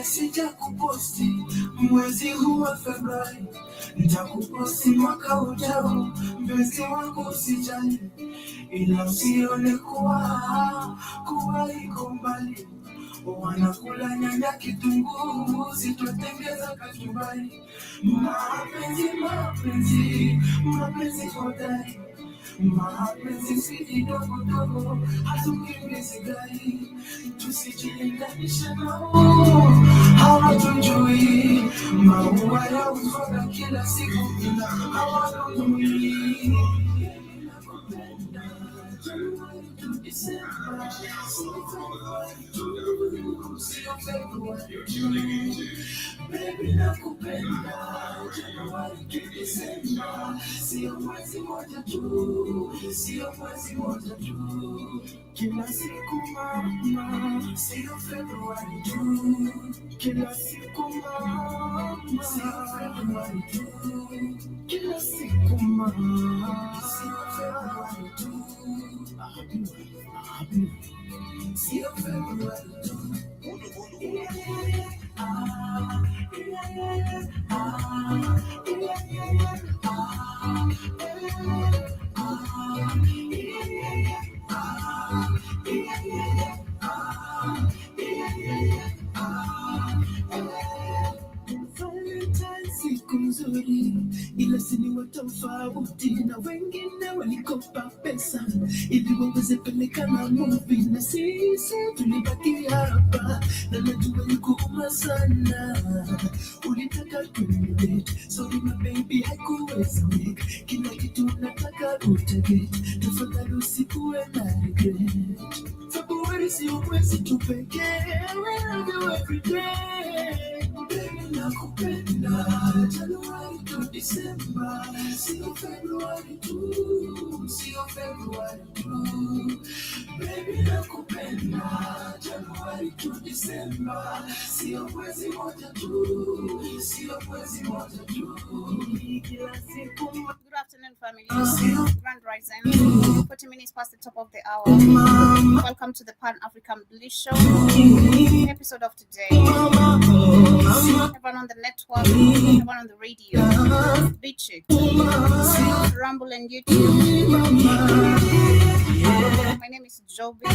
sijakuposti mwezi huu wa Februari, nitakuposti mwaka ujao, mpenzi wangu usijali, ila usione kuwa iko mbali. Wanakula nyanya kitunguu, sitotengeza kachumbari. Mapenzi hodari, mapenzi si kidogo dogo, hatukimbizi gari. Tusijilinganisha nao, hawatujui. Maua ya uzoga kila siku ila hawanunui. January to December, sio February. Baby nakupenda, January to December, sio mwezi moja tu, kila siku mama, sio February tu, kila siku mama, sio February tu, kila siku mama, sio February tu. See February too. Siku nzuri ila sini watofauti na wengine walikopa pesa ili waweze pelekana movie, na sisi tulibaki hapa na najua nikuuma sana. Ulitaka kunidate, sorry my baby haikuweza make kila kitu nataka utarget, tafadhali usikuwe na regret. February sio mwezi tu pekee, we love you every day. Baby nakupenda, January to December, sio February tu. Baby nakupenda, January to December, sio mwezi moja tu. Kila siku. Good afternoon, family. Grand Rising. 40 minutes past the top of the hour. Welcome to the Pan-African Bliss Show. Episode of today. Everyone on the network, everyone on the radio, BitChute, Rumble and YouTube. My name is Joby.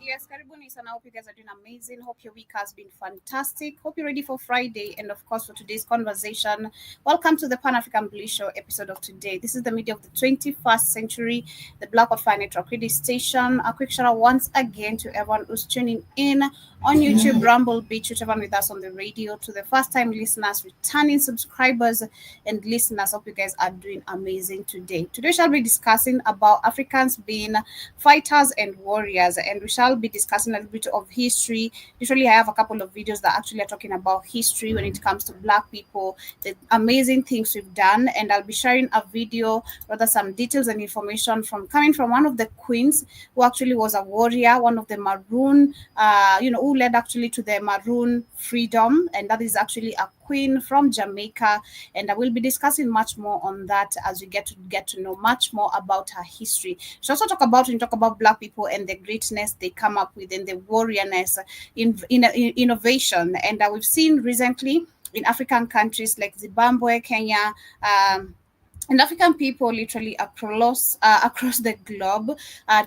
Yes, karibuni sana. Hope you guys are doing amazing. Hope your week has been fantastic. Hope you're ready for Friday and of course for today's conversation. Welcome to the Pan-African Bliss Show episode of today. This is the media of the 21st century, the Black Hot Fire Network radio station. A quick shout out once again to everyone who's tuning in on YouTube, Rumble, BitChute, everyone with us on the radio, to the first-time listeners, returning subscribers, and listeners. Hope you guys are doing amazing today. Today, we shall be discussing about Africans being fighters and warriors, and we shall be discussing a little bit of history. Usually, I have a couple of videos that actually are talking about history when it comes to Black people, the amazing things we've done, and I'll be sharing a video, rather some details and information coming from one of the queens who actually was a warrior, one of the Maroon, who led actually to the Maroon freedom, and that is actually a queen from Jamaica, and I will be discussing much more on that as we get to know much more about her history. She also talk about Black people and the greatness they come up with and the warriorness in innovation, and we've seen recently in African countries like Zimbabwe, Kenya, and African people literally across the globe,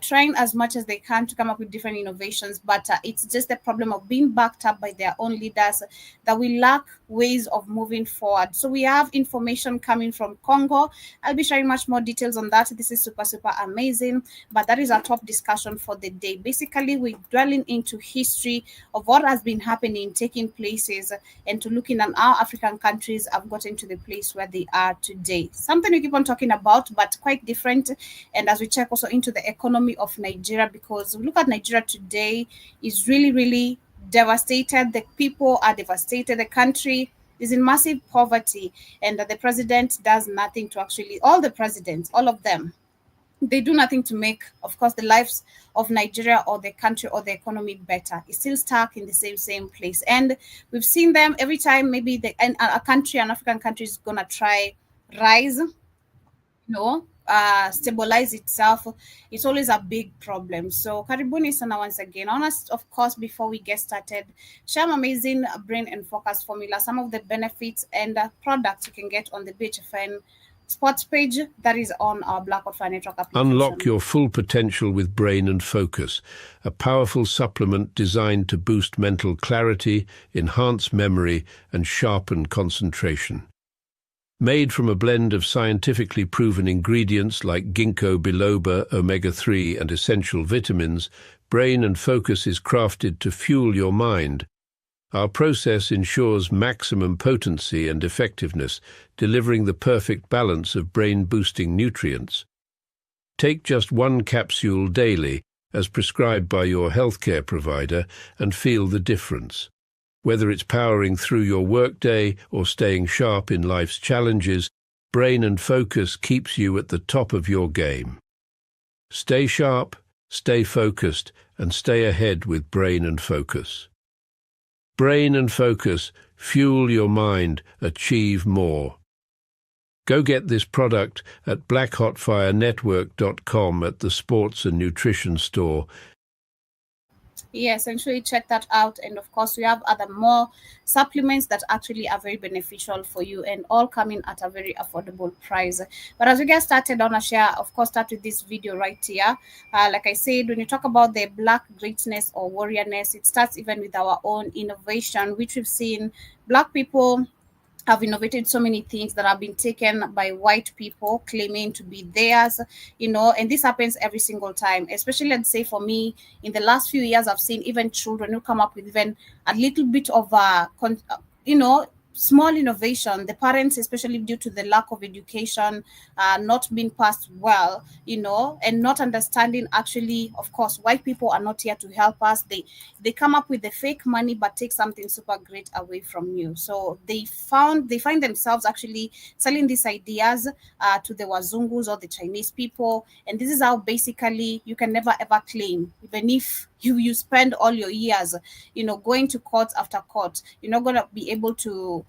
trying as much as they can to come up with different innovations, but it's just the problem of being backed up by their own leaders that we lack ways of moving forward. So we have information coming from Congo. I'll be sharing much more details on that. This is super amazing, but that is our top discussion for the day. Basically, we're dwelling into history of what has been happening, taking places, and to looking at how African countries have gotten to the place where they are today. Something we keep on talking about, but quite different. And as we check also into the economy of Nigeria, because we look at Nigeria today, is really, really devastated. The people are devastated. The country is in massive poverty, and the president does nothing to actually, all the presidents, all of them, they do nothing to make, of course, the lives of Nigeria or the country or the economy better. It's still stuck in the same place. And we've seen them every time maybe a country, an African country is going to try rise, stabilize itself. It's always a big problem. So karibuni sana once again. I want to, of course, before we get started, share my amazing brain and focus formula, some of the benefits and products you can get on the BHFN sports page that is on our Blackboard Fire Network application. Unlock your full potential with Brain and Focus, a powerful supplement designed to boost mental clarity, enhance memory, and sharpen concentration. Made from a blend of scientifically proven ingredients like ginkgo biloba, omega-3, and essential vitamins, Brain and Focus is crafted to fuel your mind. Our process ensures maximum potency and effectiveness, delivering the perfect balance of brain-boosting nutrients. Take just one capsule daily, as prescribed by your healthcare provider, and feel the difference. Whether it's powering through your workday or staying sharp in life's challenges, Brain and Focus keeps you at the top of your game. Stay sharp, stay focused, and stay ahead with Brain and Focus. Brain and Focus, fuel your mind, achieve more. Go get this product at blackhotfirenetwork.com at the Sports and Nutrition Store. Yes, and sure you check that out. And of course, we have other more supplements that actually are very beneficial for you and all coming at a very affordable price. But as we get started, I want to share, of course, start with this video right here. Like I said, when you talk about the Black greatness or warriorness, it starts even with our own innovation, which we've seen Black people have innovated so many things that have been taken by white people claiming to be theirs, and this happens every single time. Especially, let's say for me, in the last few years, I've seen even children who come up with even a little bit of small innovation. The parents, especially due to the lack of education, not being passed well, and not understanding actually, of course, white people are not here to help us. They come up with the fake money, but take something super great away from you. So they find themselves actually selling these ideas to the Wazungus or the Chinese people. And this is how basically you can never ever claim, even if you spend all your years, going to court after court, you're not going to be able to,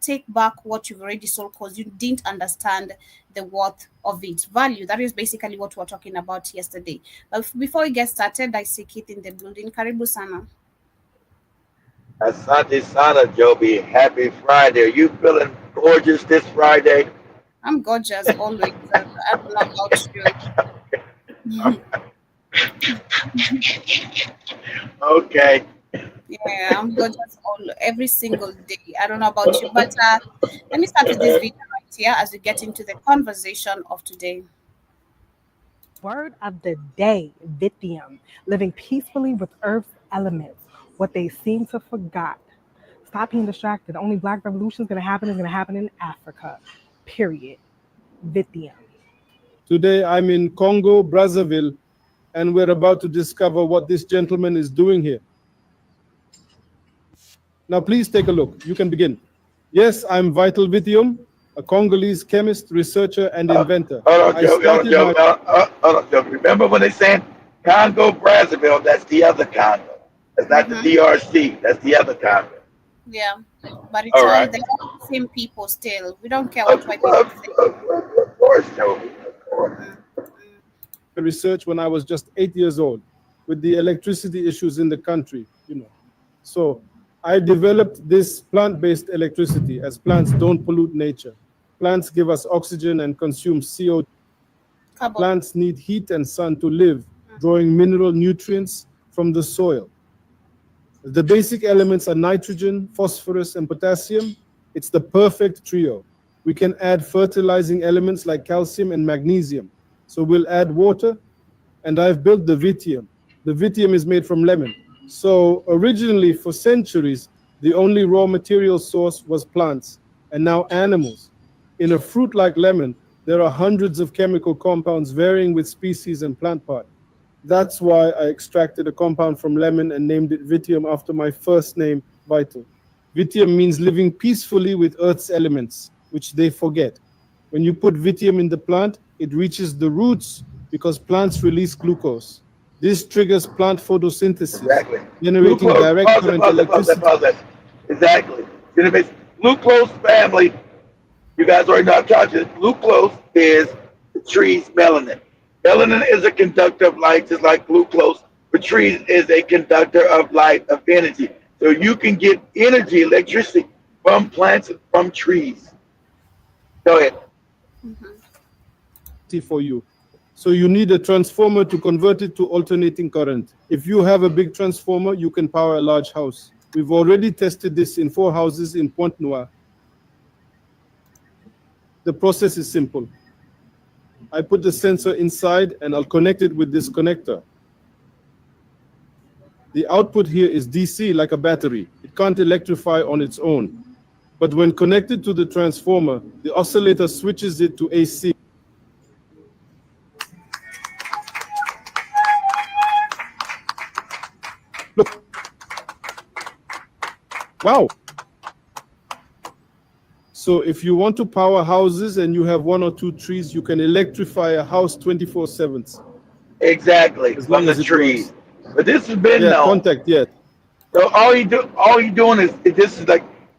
take back what you've already sold because you didn't understand the worth of its value. That is basically what we were talking about yesterday. But before we get started, I see Keith in the building. Karibu sana. Asante sana, Joby. Happy Friday. Are you feeling gorgeous this Friday? I'm gorgeous always. I don't know about you. Okay. Yeah, I'm gorgeous every single day. I don't know about you, but let me start with this video right here as we get into the conversation of today. Word of the day, Vithium, living peacefully with Earth's elements, what they seem to forgot. Stop being distracted. The only Black revolution is going to happen in Africa, period. Vithium. Today I'm in Congo, Brazzaville, and we're about to discover what this gentleman is doing here. Now, please take a look. You can begin. Yes, I'm Vital Vithium, a Congolese chemist, researcher, and inventor. Hold on, Joe. Remember when they said Congo, Brazzaville? That's the other Congo. That's not the DRC. That's the other Congo. Yeah, but it's all right. The same people still. We don't care what white people say. Of course, Joey. Of course. Research when I was just 8 years old with the electricity issues in the country, So I developed this plant-based electricity, as plants don't pollute nature. Plants give us oxygen and consume CO2. Plants need heat and sun to live, drawing mineral nutrients from the soil. The basic elements are nitrogen, phosphorus, and potassium. It's the perfect trio. We can add fertilizing elements like calcium and magnesium. So we'll add water, and I've built the Vithium. The Vithium is made from lemon. So originally, for centuries, the only raw material source was plants, and now animals. In a fruit like lemon, There are hundreds of chemical compounds varying with species and plant part. That's why I extracted a compound from lemon and named it Vitium after my first name, Vital. Vitium means living peacefully with Earth's elements, which they forget. When you put Vitium in the plant, it reaches the roots because plants release glucose. This triggers plant photosynthesis, Exactly. generating Glucose, direct current electricity. Exactly. Glucose family, you guys already know I've taught you. Glucose is the tree's melanin. Melanin is a conductor of light, just like glucose, but trees is a conductor of light, of energy. So you can get energy, electricity from plants and from trees. Go ahead. For you. So you need a transformer to convert it to alternating current. If you have a big transformer, you can power a large house. We've already tested this in 4 houses in Pointe-Noire. The process is simple. I put the sensor inside and I'll connect it with this connector. The output here is DC, like a battery. It can't electrify on its own. But when connected to the transformer, the oscillator switches it to AC. Look. Wow. So if you want to power houses and you have 1 or 2 trees, you can electrify a house 24/7. Exactly. As From long the as it trees. works. But this has been Yeah, known. contact, yeah. So all you doing is this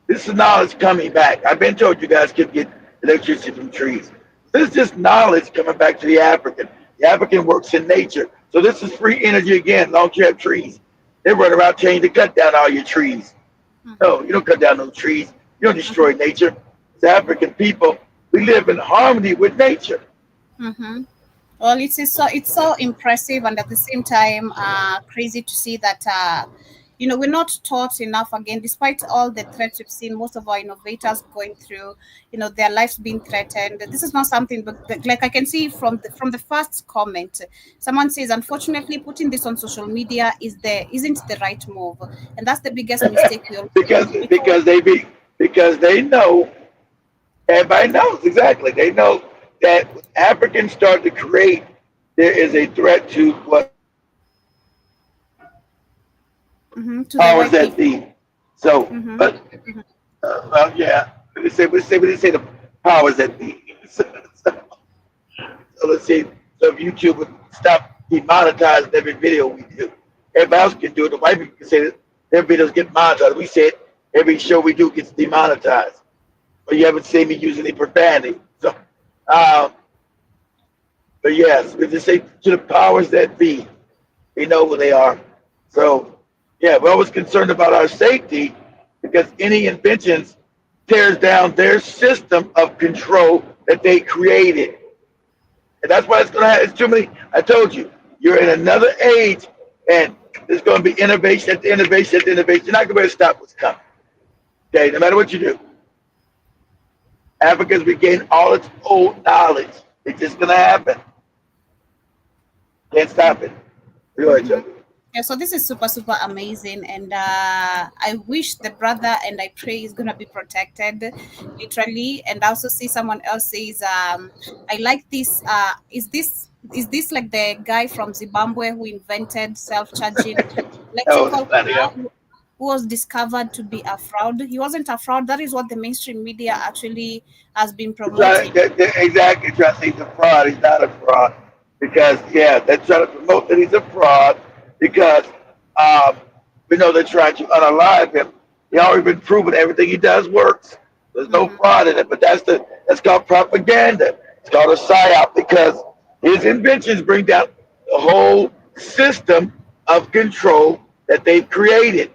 is knowledge coming back. I've been told you guys could get electricity from trees. This is just knowledge coming back to the African. The African works in nature. So this is free energy again, as long as you have trees. They run around telling you to cut down all your trees. No, you don't cut down no trees. You don't destroy nature. As African people, we live in harmony with nature. Mm-hmm. Well, it's so impressive, and at the same time, crazy to see that we're not taught enough. Again, despite all the threats we've seen, most of our innovators going through, their lives being threatened. This is not something, but like I can see from the first comment, someone says, unfortunately, putting this on social media isn't the right move, and that's the biggest mistake we all because they know. Everybody knows exactly. They know that when Africans start to create, there is a threat to what to the powers white that people. be. So, but well, yeah, we say the powers that be. So let's see. So if YouTube would stop demonetizing every video we do, everybody else can do it. The white people can say that their videos get monetized. We said every show we do gets demonetized. But you haven't seen me use any profanity. So, but yes, we just say to the powers that be, they know who they are. So, yeah, we're always concerned about our safety because any inventions tears down their system of control that they created. And that's why it's going to have, it's too many. I told you, you're in another age and there's going to be innovation after innovation after innovation. You're not going to be able to stop what's coming. Okay, no matter what you do. Africa's regained all its old knowledge. It's just going to happen. Can't stop it. Go ahead, Joe. Yeah, so this is super, super amazing. And I wish the brother, and I pray he's going to be protected, literally. And I also see someone else says, I like this. Is this like the guy from Zimbabwe who invented self-charging electrical car, who was discovered to be a fraud? He wasn't a fraud. That is what the mainstream media actually has been promoting. Exactly. Trying to say he's a fraud. He's not a fraud. Because, yeah, they're trying to promote that he's a fraud because we know they're trying to unalive him. He already been proven everything he does works. There's no fraud in it, but that's called propaganda. It's called a psyop because his inventions bring down the whole system of control that they've created.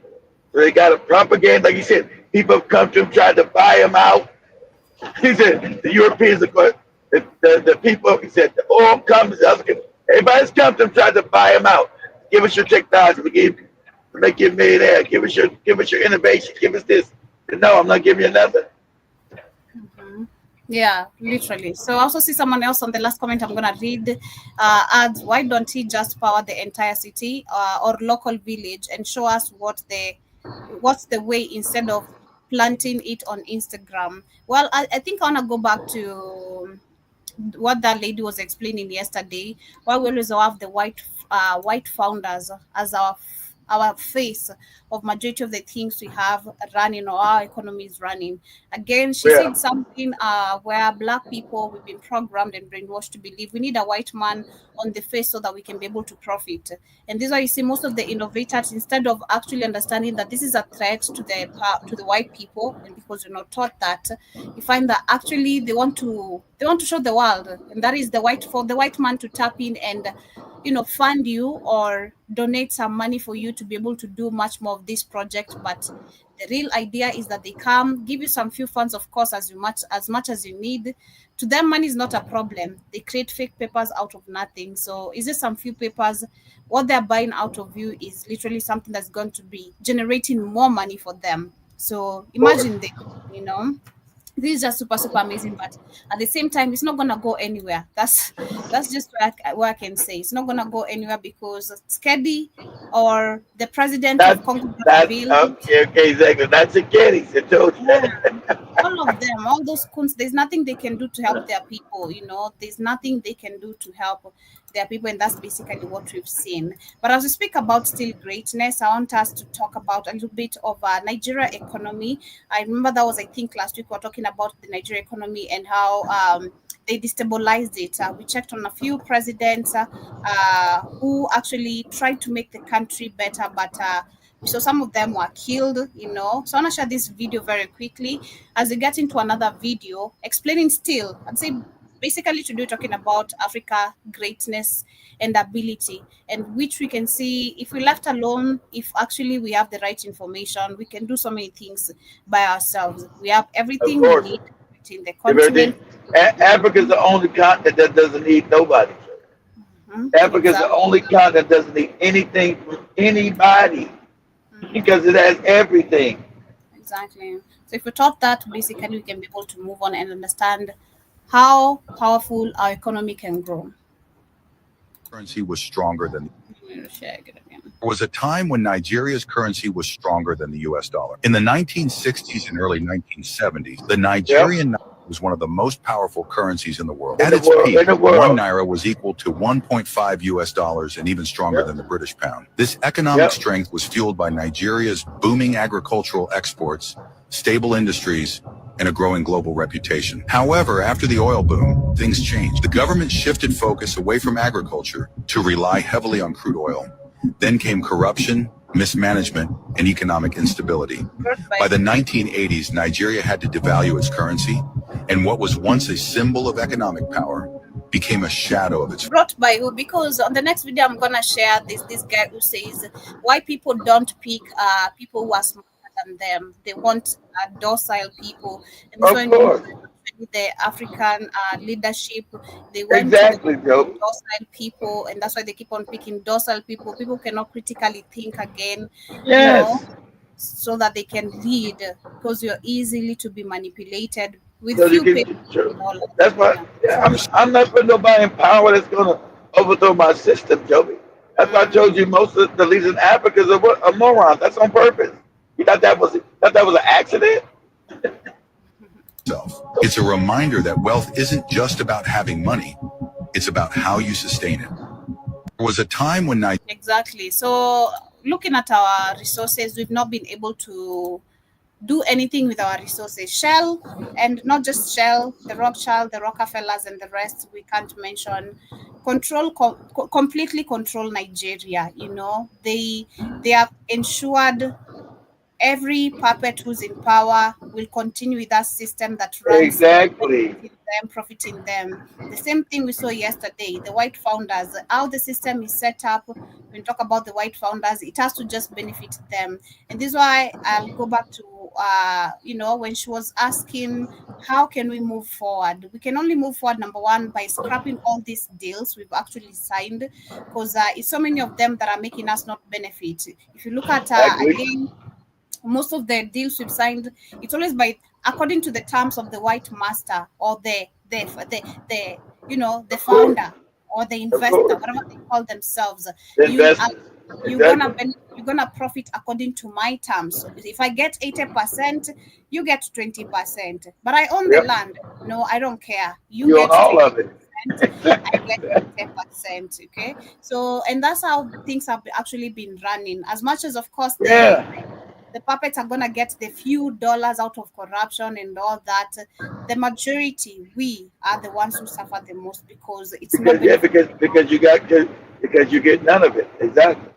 So they got a propaganda, like you said, people have come to him, tried to buy him out. He said the Europeans, the people, he said the oil companies, everybody's come to him, tried to buy him out. Give us your technology, we make you a millionaire. Give us your innovation. Give us this. No, I'm not giving you nothing. Yeah, literally. So I also see someone else on the last comment I'm gonna read. Adds, why don't he just power the entire city or local village and show us what's the way instead of planting it on Instagram? Well, I think I want to go back to what that lady was explaining yesterday, why we always have the white founders as our face of majority of the things we have running or our economy is running. Again, she Yeah. said something where Black people, we've been programmed and brainwashed to believe we need a white man on the face so that we can be able to profit. And this is why you see most of the innovators, instead of actually understanding that this is a threat to the white people, and because you're not taught that, you find that actually they want to show the world, and that is the white man to tap in and fund you or donate some money for you to be able to do much more of this project. But the real idea is that they come, give you some few funds, of course, as much as you need. To them, money is not a problem. They create fake papers out of nothing. So is it some few papers? What they're buying out of you is literally something that's going to be generating more money for them. So imagine this, this is just super amazing, but at the same time it's not gonna go anywhere. That's just what I can say. It's not gonna go anywhere because Skedi or the president of Congo Brazzaville, okay, exactly. That's a Kenny. I told you. all of them, all those cunts, there's nothing they can do to help their people. There's nothing they can do to help their people, and that's basically what we've seen. But as we speak about still greatness, I want us to talk about a little bit of Nigeria economy. I remember that was, I think, last week we were talking about the Nigeria economy and how they destabilized it. We checked on a few presidents who actually tried to make the country better, but so some of them were killed, So I want to share this video very quickly as we get into another video explaining still, I'd say basically today talking about Africa greatness and ability, and which we can see if we left alone, if actually we have the right information, we can do so many things by ourselves. We have everything we need in the continent. Africa's the only continent that doesn't need nobody. Africa's the only continent that doesn't need anything from anybody because it has everything. Exactly. So if we taught that, basically we can be able to move on and understand how powerful our economy can grow. Currency was stronger than. There was a time when Nigeria's currency was stronger than the US dollar. In the 1960s and early 1970s, the Nigerian naira was one of the most powerful currencies in the world. At its peak, 1 naira was equal to 1.5 US dollars and even stronger than the British pound. This economic strength was fueled by Nigeria's booming agricultural exports, stable industries, and a growing global reputation. However, after the oil boom, things changed. The government shifted focus away from agriculture to rely heavily on crude oil. Then came corruption, mismanagement, and economic instability. By the 1980s, Nigeria had to devalue its currency, and what was once a symbol of economic power became a shadow of its. Brought by who? Because on the next video, I'm gonna share this guy who says why people don't pick people who are smarter than them. They want docile people. And of course. The African leadership, they want docile people, and that's why they keep on picking docile people. People cannot critically think again, so that they can lead, because you're easily to be manipulated with few people. That's why I'm not putting nobody in power that's gonna overthrow my system, Joby. That's why I told you most of the leaders in Africa are morons. That's on purpose. You thought that was an accident? It's a reminder that wealth isn't just about having money, it's about how you sustain it. There was a time when Exactly. So looking at our resources, we've not been able to do anything with our resources. Shell, and not just Shell, the Rothschild, the Rockefellers, and the rest we can't mention, completely control Nigeria. They have ensured every puppet who's in power will continue with that system that runs profiting them. The same thing we saw yesterday, the white founders, how the system is set up. When we talk about the white founders, it has to just benefit them. And this is why I'll go back to when she was asking how can we move forward. We can only move forward, number one, by scrapping all these deals we've actually signed, because it's so many of them that are making us not benefit. If you look at again, most of the deals we've signed, it's always according to the terms of the white master or the founder or the investor, whatever they call themselves. You're gonna benefit you're gonna profit according to my terms. So if I get 80%, you get 20%. But I own the land. No, I don't care. You own get all of it. I get 10%. Okay. So, and that's how things have actually been running. As much as, of course, the puppets are gonna get the few dollars out of corruption and all that, the majority, we are the ones who suffer the most because it's not because you get none of it. Exactly.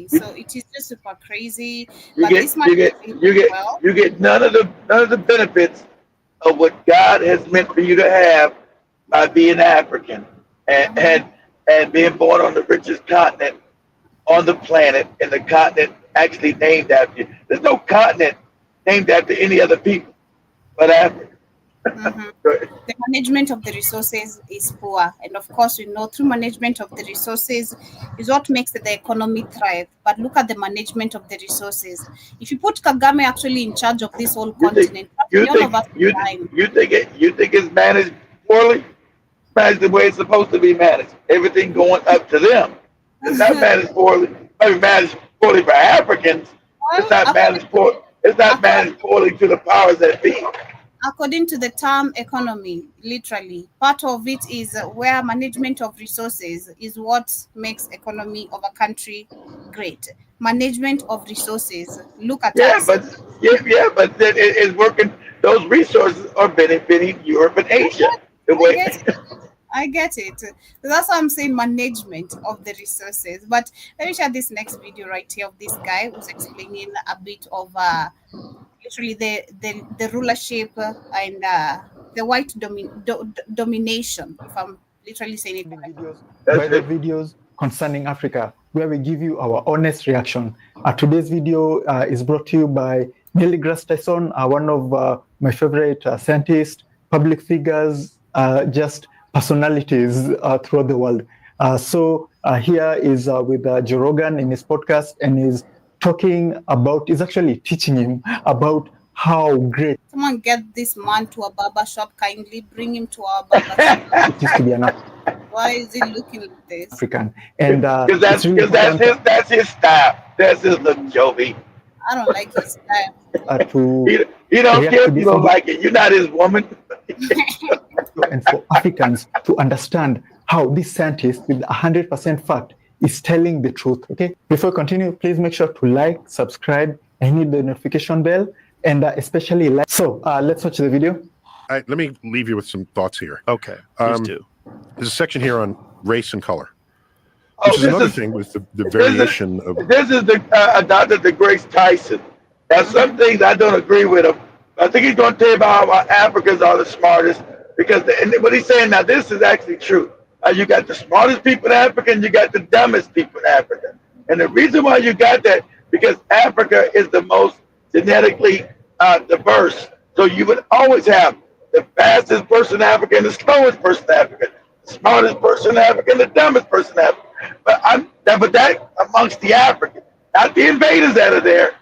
So it is just super crazy. You get none of the benefits of what God has meant for you to have by being African and being born on the richest continent on the planet, and the continent actually named after you. There's no continent named after any other people but Africa. The management of the resources is poor, and of course, we know through management of the resources is what makes the economy thrive. But look at the management of the resources. If you put Kagame actually in charge of this whole continent, you think it's managed poorly? Managed the way it's supposed to be managed. Everything going up to them. It's not managed poorly. Maybe managed poorly for Africans. It's not managed poorly. It's not managed poorly to the powers that be. According to the term economy, literally, part of it is where management of resources is what makes economy of a country great. Management of resources. Look at us. But then it's working. Those resources are benefiting Europe and Asia. I get it. That's why I'm saying management of the resources. But let me share this next video right here of this guy who's explaining a bit of literally the rulership and the white domination, if I'm literally saying it right. Videos concerning Africa, where we give you our honest reaction. Today's video is brought to you by Neil deGrasse Tyson, one of my favorite scientists, public figures, just personalities throughout the world. So here is with Joe Rogan in his podcast, and he's actually teaching him about how great. Someone get this man to a barber shop, kindly bring him to our barber shop. It used to be an Why is he looking like this? African, and because that's his style. That's his look, Jovi. I don't like his style. You don't care if you don't like it. You're not his woman. And for Africans to understand how this scientist with 100% fact is telling the truth. Okay. Before we continue, please make sure to like, subscribe, and hit the notification bell, and especially like. So let's watch the video. Let me leave you with some thoughts here. Okay. Please do. There's a section here on race and color. Which is another thing with the variation of. This is Dr. DeGrasse Tyson. Now, some things I don't agree with him. I think he's going to tell you about how Africans are the smartest, because what he's saying now, this is actually true. You got the smartest people in Africa, and you got the dumbest people in Africa. And the reason why you got that, because Africa is the most genetically diverse. So you would always have the fastest person in Africa and the slowest person in Africa, the smartest person in Africa and the dumbest person in Africa. But that amongst the Africans, not the invaders that are there.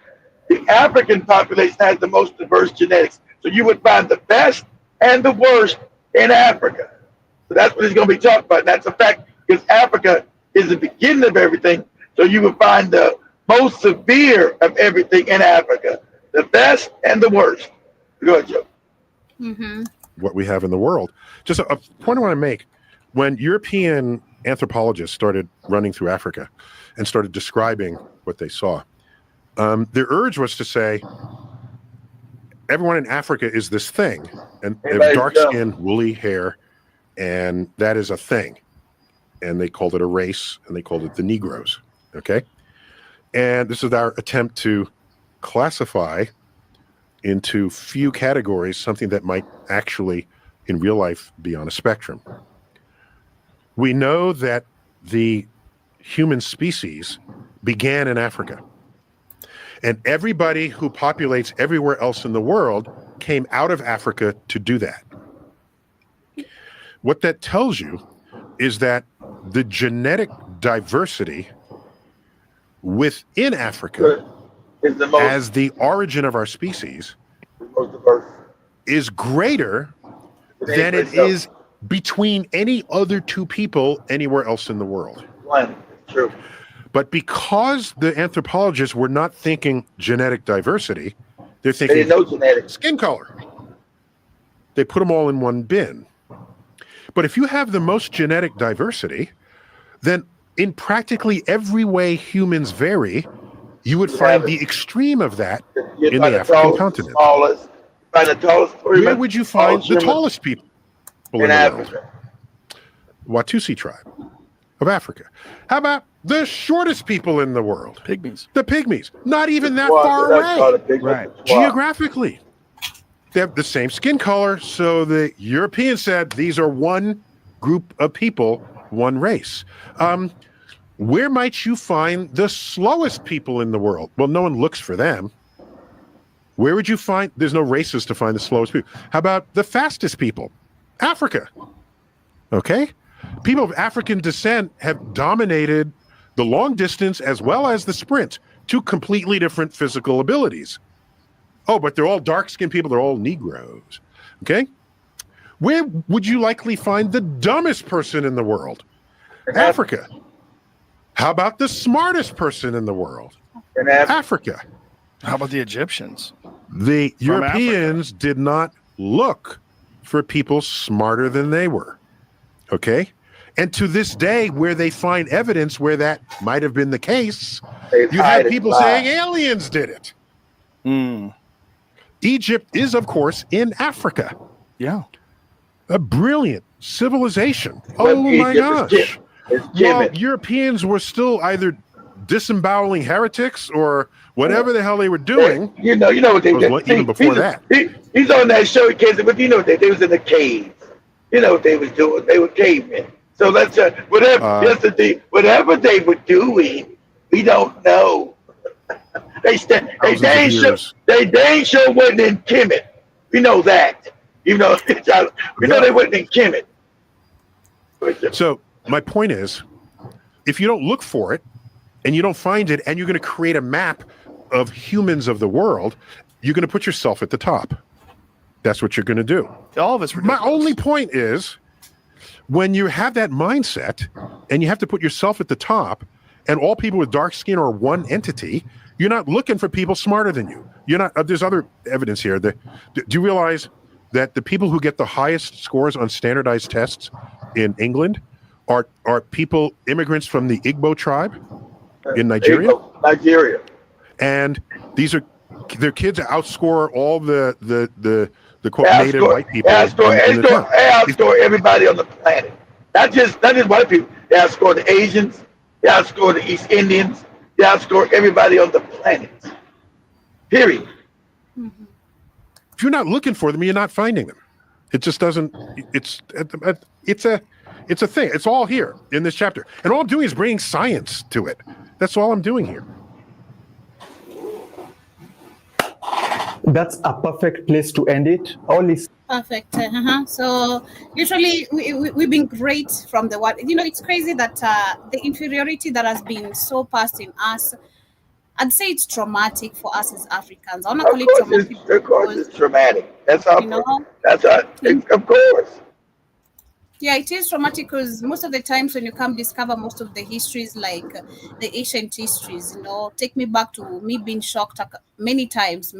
The African population has the most diverse genetics. So you would find the best and the worst in Africa. So that's what he's going to be talking about. And that's a fact, because Africa is the beginning of everything. So you would find the most severe of everything in Africa, the best and the worst. Go ahead, Joe. Mm-hmm. What we have in the world. Just a point I want to make. When European anthropologists started running through Africa and started describing what they saw, their urge was to say, everyone in Africa is this thing, and they have dark skin, woolly hair, and that is a thing. And they called it a race, and they called it the Negroes. Okay? And this is our attempt to classify into few categories something that might actually, in real life, be on a spectrum. We know that the human species began in Africa. And everybody who populates everywhere else in the world came out of Africa to do that. What that tells you is that the genetic diversity within Africa as the origin of our species is greater than it is between any other two people anywhere else in the world. True. But because the anthropologists were not thinking genetic diversity, they're They thinking didn't know genetics. skin color. They put them all in one bin. But if you have the most genetic diversity, then in practically every way humans vary, you would find the extreme of that You in find the African continent. Smallest, you find the tallest. Where would you find the tallest people in in the Africa? world? Watusi tribe of Africa. How about the shortest people in the world? Pygmies. The pygmies. Not even that Well, far that's called a away. big Right. one. Geographically. They have the same skin color, so the Europeans said these are one group of people, one race. Where might you find the slowest people in the world? Well, no one looks for them. Where would you find? There's no races to find the slowest people. How about the fastest people? Africa. Okay? People of African descent have dominated the long distance as well as the sprint, two completely different physical abilities. Oh, but they're all dark-skinned people. They're all Negroes. Okay? Where would you likely find the dumbest person in the world? Africa. How about the smartest person in the world? In Africa. Africa. How about the Egyptians? The From Europeans did not look for people smarter than they were. Okay? And to this day, where they find evidence where that might have been the case, They've you hide have it people by. saying aliens did it. Mm. Egypt is, of course, in Africa. Yeah. A brilliant civilization. But Oh my Egypt is gosh. It's Well, Yemen. Europeans were still either disemboweling heretics or whatever the hell they were doing. You know what they It was did. even before that. He's on that show, kids, but you know they was in the caves. You know what they was doing? They were cavemen. So let's whatever they were doing, we don't know. They Thousands of years. ain't sure wasn't in Kemet. We know that. You know, we know they wasn't in Kemet. So my point is, if you don't look for it and you don't find it and you're going to create a map of humans of the world, you're going to put yourself at the top. That's what you're going to do. All of us were. My only point is, when you have that mindset and you have to put yourself at the top and all people with dark skin are one entity, you're not looking for people smarter than you. You're not. There's other evidence here. Do you realize that the people who get the highest scores on standardized tests in England are people, immigrants from the Igbo tribe in Nigeria? Nigeria. And their kids outscore all the quote native white people. They in the town. outscore everybody on the planet. Not just white people. They outscore the Asians. They outscore the East Indians. They outscore everybody on the planet. Period. If you're not looking for them, you're not finding them. It just doesn't. It's a thing. It's all here in this chapter, and all I'm doing is bringing science to it. That's all I'm doing here. That's a perfect place to end it. All is Perfect. So usually we've been great from the what it's crazy that the inferiority that has been so passed in us. I'd say it's traumatic for us as Africans. I want to call it traumatic. Of course, it's traumatic. That's how. You know? That's how. Of course. Yeah, it is traumatic because most of the times when you come discover most of the histories, like the ancient histories, take me back to me being shocked many times,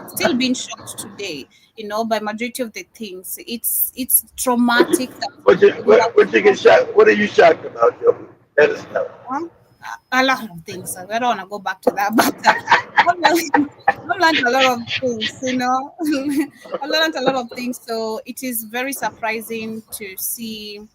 still being shocked today, by majority of the things. It's traumatic. What you get shocked? What are you shocked about, Joe? Let us know. A lot of things. I don't want to go back to that, but I've learned a lot of things, I've learned a lot of things. So it is very surprising to see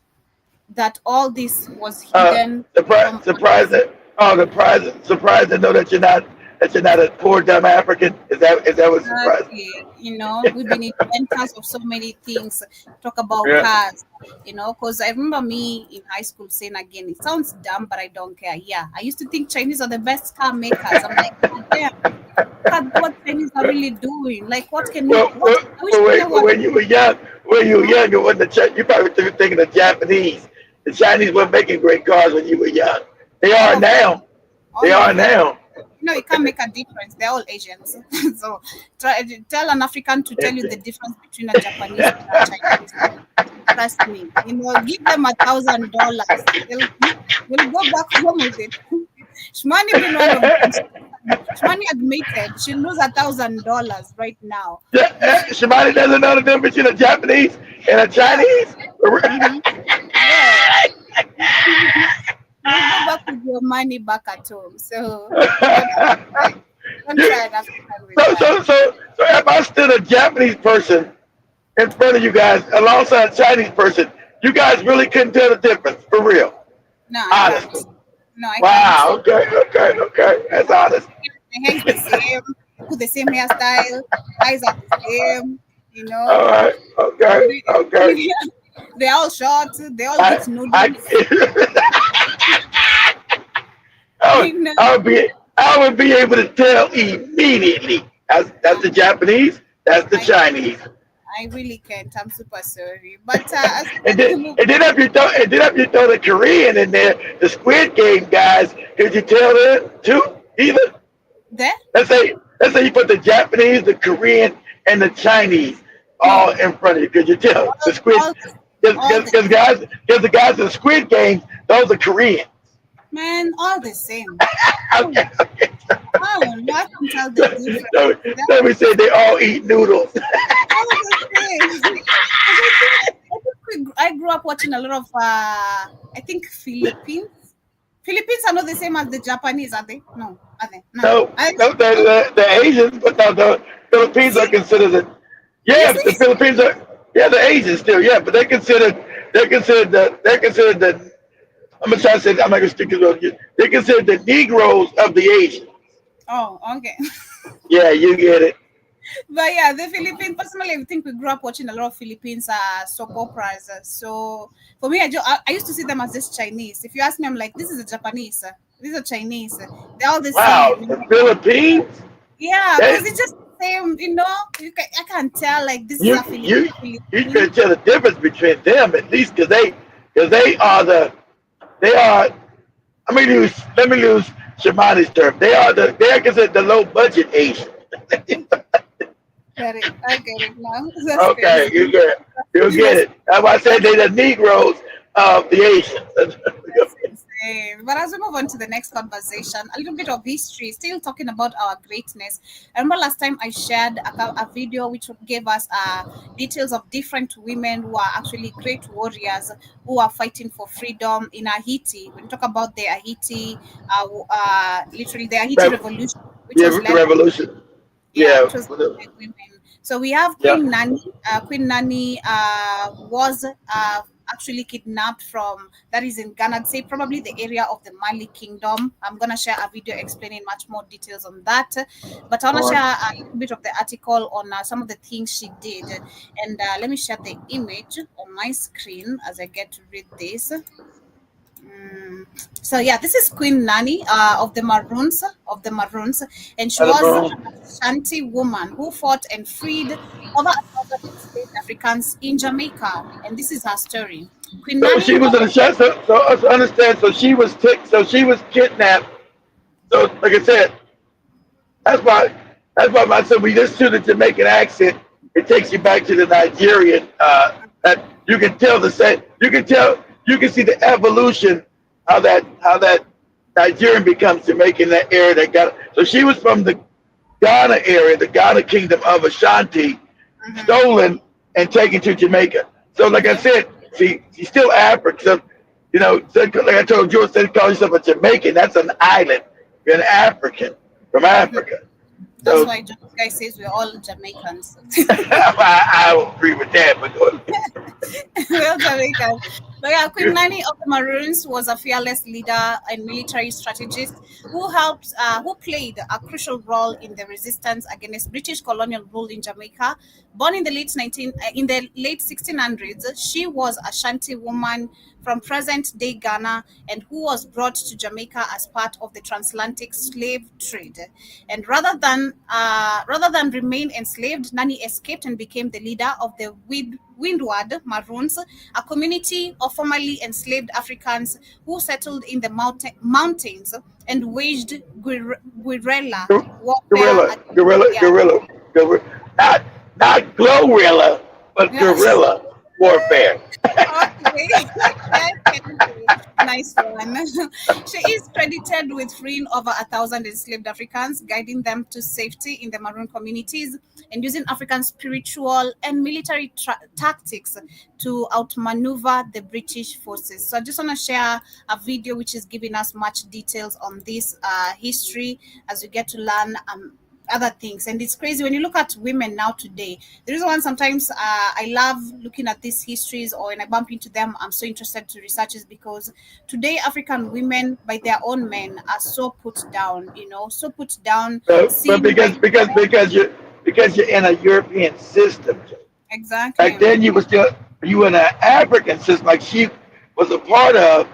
that all this was hidden. Surprised to know that you're not a poor dumb African. Is that what's surprising? We've been inventors of so many things. Talk about cars, because I remember me in high school saying again, it sounds dumb, but I don't care. Yeah, I used to think Chinese are the best car makers. I'm like, damn, look at what Chinese are really doing. Like, what can when you were young, it wasn't you probably were thinking of Japanese. The Chinese weren't making great cars when you were young. They are now. They are now. You can't make a difference. They're all Asians. So tell an African to tell you the difference between a Japanese and a Chinese. trust me. You know, give them $1,000. They'll go back home with it. Shmani been one of them. Shmani admitted she lose $1,000 right now. Yeah, Shimani doesn't know the difference between a Japanese and a Chinese. Yeah. You go back with your money back at home. So don't try it after time with that. So if I stood a Japanese person in front of you guys alongside a Chinese person, you guys really couldn't tell the difference, for real. No, I Honest. can't. No, I Wow, can't. okay. That's honest. The hair's the same, put the same hairstyle, eyes are the same, you know. All right, okay. They're all short, they all I, eat noodles. I would be able to tell immediately. That's the Japanese, that's the Chinese. I really can't. I'm super sorry. But and then if you throw the Korean in there, the Squid Game guys, could you tell them too? Either. There? Let's say you put the Japanese, the Korean, and the Chinese all in front of you. Could you tell the Squid? Because the guys in the Squid Game, those are Koreans. Man, all the same. Okay. Oh, I can tell the difference. Let me say they all eat noodles. All the same. I grew up watching a lot of, I think, Philippines. Philippines are not the same as the Japanese, are they? No, are they? No, the Asians, but no, the Philippines are considered the Philippines are the Asians still, but they're considered the I'm gonna try to say I'm not gonna stick it on you. They're considered the Negroes of the Asians. Oh, okay. Yeah, you get it. But yeah, the Philippines, personally, I think we grew up watching a lot of Philippines soap operas. So for me, I used to see them as just Chinese. If you ask me, I'm like, this is a Japanese, these are Chinese. They're all the same. The Philippines? Yeah, because it's just the same, you know. I can't tell, like, this is a Philippine. You can tell the difference between them, at least, because they are let me use Shimani's term. They are considered the low budget Asian. I get it now. That's okay, crazy. you get it. That's why I said they're the Negroes of the Asians. But as we move on to the next conversation, a little bit of history, still talking about our greatness. I remember last time I shared a video which gave us details of different women who are actually great warriors who are fighting for freedom in Haiti. When we talk about the Haiti, literally the Haiti revolution, which was the revolution. Which was led by women. So we have Queen Nani. Queen Nani was actually kidnapped from, that is in Ghana, I'd say probably the area of the Mali Kingdom. I'm going to share a video explaining much more details on that. But I want to share a little bit of the article on some of the things she did. And let me share the image on my screen as I get to read this. So yeah, this is Queen Nani of the Maroons, and she was an Ashanti woman who fought and freed over 1,000 enslaved Africans in Jamaica, and this is her story. Queen Nani. She was an Ashanti. So understand. So she was kidnapped. So like I said, that's why I said we listen to the Jamaican accent. It takes you back to the Nigerian. That you can tell the same. You can see the evolution, how that Nigerian becomes Jamaican, that area so she was from the Ghana area, the Ghana kingdom of Ashanti, stolen and taken to Jamaica. So like I said, she's still African. So, like I told you, instead of calling yourself a Jamaican, that's an island. You're an African from Africa. That's why John Guy says we're all Jamaicans. I agree with that, but we're all Jamaicans. But yeah, Queen Nani of the Maroons was a fearless leader and military strategist who played a crucial role in the resistance against British colonial rule in Jamaica. Born in the late 1600s, she was a Ashanti woman from present-day Ghana and who was brought to Jamaica as part of the transatlantic slave trade. And rather than remain enslaved, Nani escaped and became the leader of the Windward Maroons, a community of formerly enslaved Africans who settled in the mountains and waged guerrilla warfare. Not glorilla, but guerrilla warfare. Okay. Nice one. She is credited with freeing over 1,000 enslaved Africans, guiding them to safety in the Maroon communities, and using African spiritual and military tactics to outmaneuver the British forces. So I just want to share a video which is giving us much details on this history as we get to learn other things. And it's crazy when you look at women now today. The reason why sometimes I love looking at these histories, or when I bump into them, I'm so interested to research, is because today African women by their own men are so put down, so put down. But because you're in a European system. Exactly. Back then you were in an African system, like she was a part of.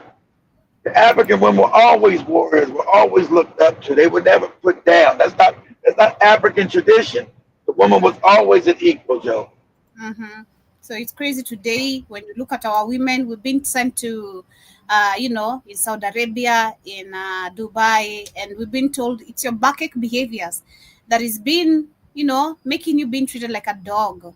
The African women were always warriors, were always looked up to. They were never put down. That's not African tradition. The woman was always an equal, Joe. Mm-hmm. So it's crazy today when you look at our women. We've been sent to, in Saudi Arabia, in Dubai, and we've been told it's your backache behaviors that is being, making you being treated like a dog,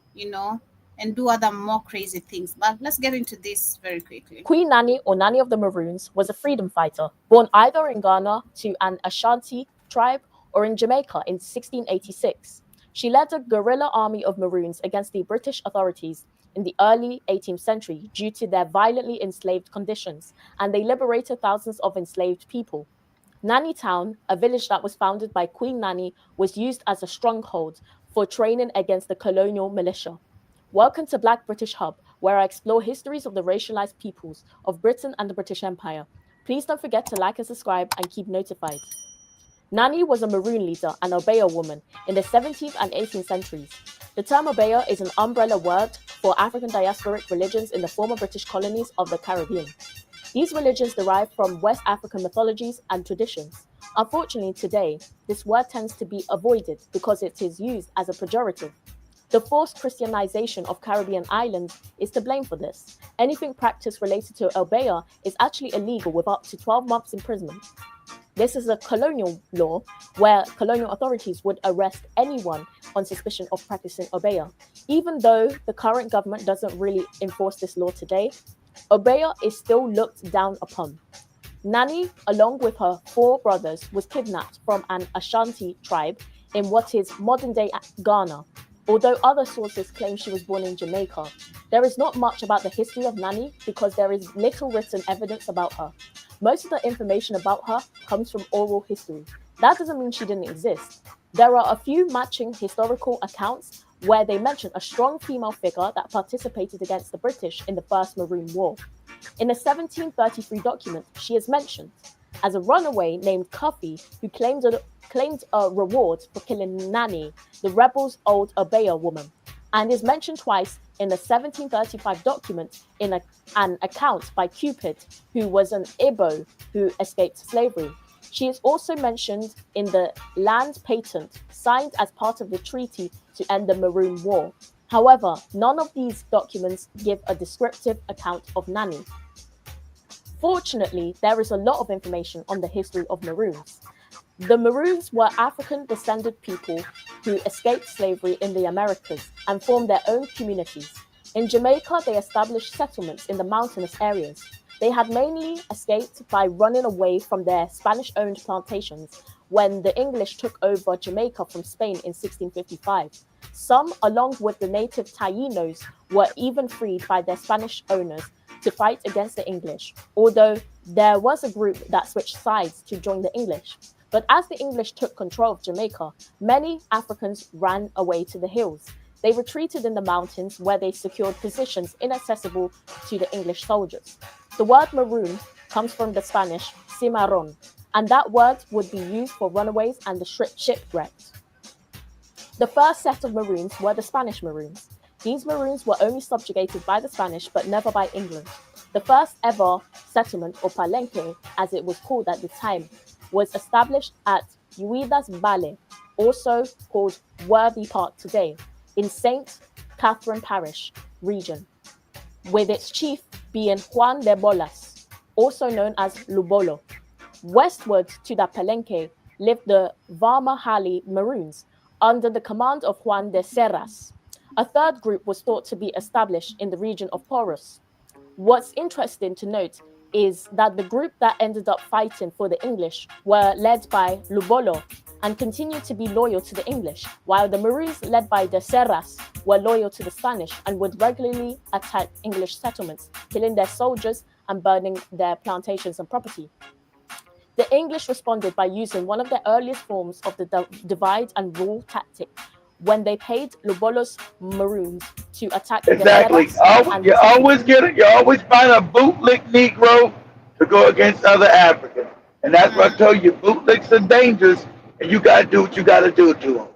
and do other more crazy things. But let's get into this very quickly. Queen Nanny, or Nanny of the Maroons, was a freedom fighter born either in Ghana to an Ashanti tribe or in Jamaica in 1686. She led a guerrilla army of Maroons against the British authorities in the early 18th century due to their violently enslaved conditions, and they liberated thousands of enslaved people. Nanny Town, a village that was founded by Queen Nanny, was used as a stronghold for training against the colonial militia. Welcome to Black British Hub, where I explore histories of the racialized peoples of Britain and the British Empire. Please don't forget to like and subscribe and keep notified. Nanny was a Maroon leader and Obeah woman in the 17th and 18th centuries. The term Obeah is an umbrella word for African diasporic religions in the former British colonies of the Caribbean. These religions derive from West African mythologies and traditions. Unfortunately, today, this word tends to be avoided because it is used as a pejorative. The forced Christianization of Caribbean islands is to blame for this. Anything practiced related to Obeah is actually illegal with up to 12 months imprisonment. This is a colonial law where colonial authorities would arrest anyone on suspicion of practicing Obeah. Even though the current government doesn't really enforce this law today, Obeah is still looked down upon. Nanny, along with her 4 brothers, was kidnapped from an Ashanti tribe in what is modern-day Ghana. Although other sources claim she was born in Jamaica, there is not much about the history of Nanny because there is little written evidence about her. Most of the information about her comes from oral history. That doesn't mean she didn't exist. There are a few matching historical accounts where they mention a strong female figure that participated against the British in the First Maroon War. In a 1733 document, she is mentioned as a runaway named Cuffy who claimed a reward for killing Nanny, the rebels' old Obeah woman, and is mentioned twice in a 1735 document in an account by Cupid, who was an Igbo who escaped slavery. She is also mentioned in the land patent signed as part of the treaty to end the Maroon War. However, none of these documents give a descriptive account of Nanny. Fortunately, there is a lot of information on the history of Maroons. The Maroons were African-descended people who escaped slavery in the Americas and formed their own communities. In Jamaica, they established settlements in the mountainous areas. They had mainly escaped by running away from their Spanish-owned plantations when the English took over Jamaica from Spain in 1655. Some, along with the native Taínos, were even freed by their Spanish owners to fight against the English, although there was a group that switched sides to join the English. But as the English took control of Jamaica, many Africans ran away to the hills. They retreated in the mountains where they secured positions inaccessible to the English soldiers. The word maroon comes from the Spanish cimarron, and that word would be used for runaways and the shipwrecked. The first set of Maroons were the Spanish Maroons. These Maroons were only subjugated by the Spanish, but never by England. The first ever settlement, or palenque, as it was called at the time, was established at Uidas Valley, also called Worthy Park today, in St. Catherine Parish region, with its chief being Juan de Bolas, also known as Lubolo. Westward to the palenque lived the Varmahali Maroons, under the command of Juan de Serras. A third group was thought to be established in the region of Porus. What's interesting to note is that the group that ended up fighting for the English were led by Lobolo and continued to be loyal to the English, while the Maroons led by the Serras were loyal to the Spanish and would regularly attack English settlements, killing their soldiers and burning their plantations and property. The English responded by using one of the earliest forms of the divide and rule tactic when they paid Lobolo's Maroons to attack Exactly. the Serras. You always find a bootleg Negro to go against other Africans. And that's what I tell you, bootlegs are dangerous, and you got to do what you got to do to them.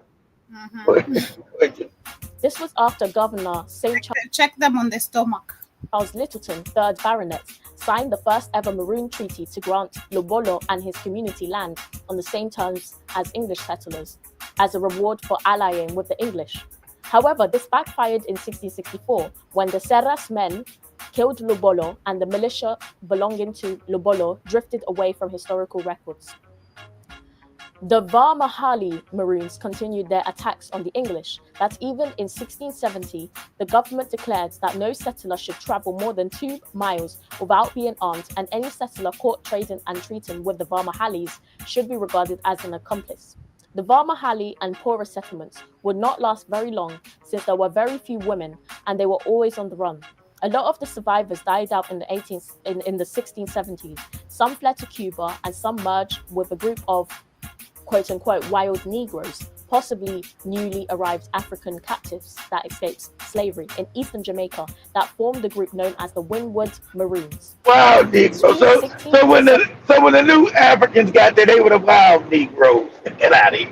This was after Governor St. Charles. Check them on the stomach. Charles Littleton, 3rd Baronet, signed the first ever Maroon Treaty to grant Lobolo and his community land on the same terms as English settlers, as a reward for allying with the English. However, this backfired in 1664 when the Serras men killed Lobolo and the militia belonging to Lobolo drifted away from historical records. The Varmahali Maroons continued their attacks on the English, that even in 1670, the government declared that no settler should travel more than 2 miles without being armed, and any settler caught trading and treating with the Varmahalis should be regarded as an accomplice. The Varmahali and poorer settlements would not last very long, since there were very few women and they were always on the run. A lot of the survivors died out in the 1670s. Some fled to Cuba and some merged with a group of quote-unquote wild Negroes, possibly newly arrived African captives that escaped slavery in eastern Jamaica, that formed the group known as the Windward Maroons. Wild Negroes. So when the new Africans got there, they were the wild Negroes. Get out of here.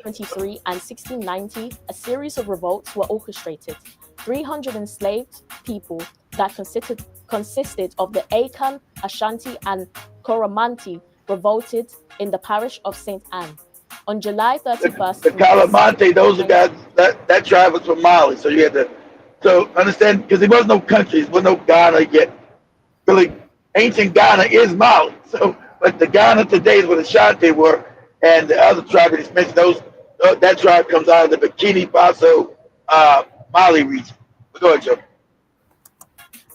1773 and 1690, a series of revolts were orchestrated. 300 enslaved people that consisted of the Akan, Ashanti, and Coromantee revolted in the parish of St. Anne. On July 31st, the Calamante, those are guys, that tribe was from Mali. So you had to understand, because there was no countries, there was no Ghana yet. Really, ancient Ghana is Mali. So, but the Ghana today is where the Ashanti were, and the other tribe that mentioned, that tribe comes out of the Burkina Faso, Mali region. Go ahead, Joe.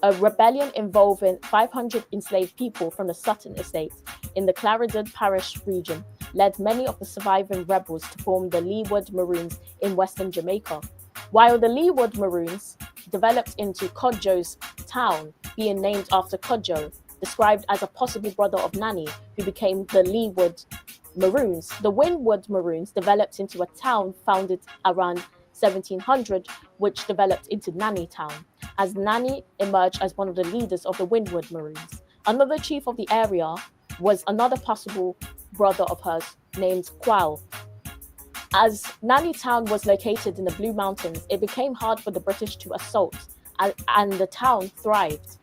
A rebellion involving 500 enslaved people from the Sutton estate in the Clarendon Parish region led many of the surviving rebels to form the Leeward Maroons in western Jamaica. While the Leeward Maroons developed into Codjoe's town, being named after Codjoe, described as a possible brother of Nanny, who became the Leeward Maroons. The Windward Maroons developed into a town founded around 1700, which developed into Nanny Town, as Nanny emerged as one of the leaders of the Windward Maroons. Another chief of the area was another possible brother of hers named Qual. As Nanny Town was located in the Blue Mountains, it became hard for the British to assault, and the town thrived.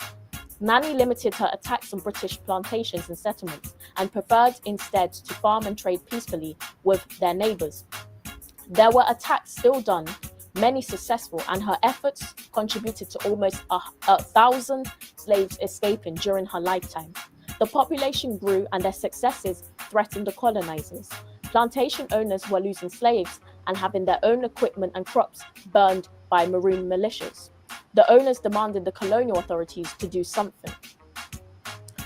Nanny limited her attacks on British plantations and settlements and preferred instead to farm and trade peacefully with their neighbours. There were attacks still done, many successful, and her efforts contributed to almost 1,000 slaves escaping during her lifetime. The population grew and their successes threatened the colonizers. Plantation owners were losing slaves and having their own equipment and crops burned by Maroon militias. The owners demanded the colonial authorities to do something.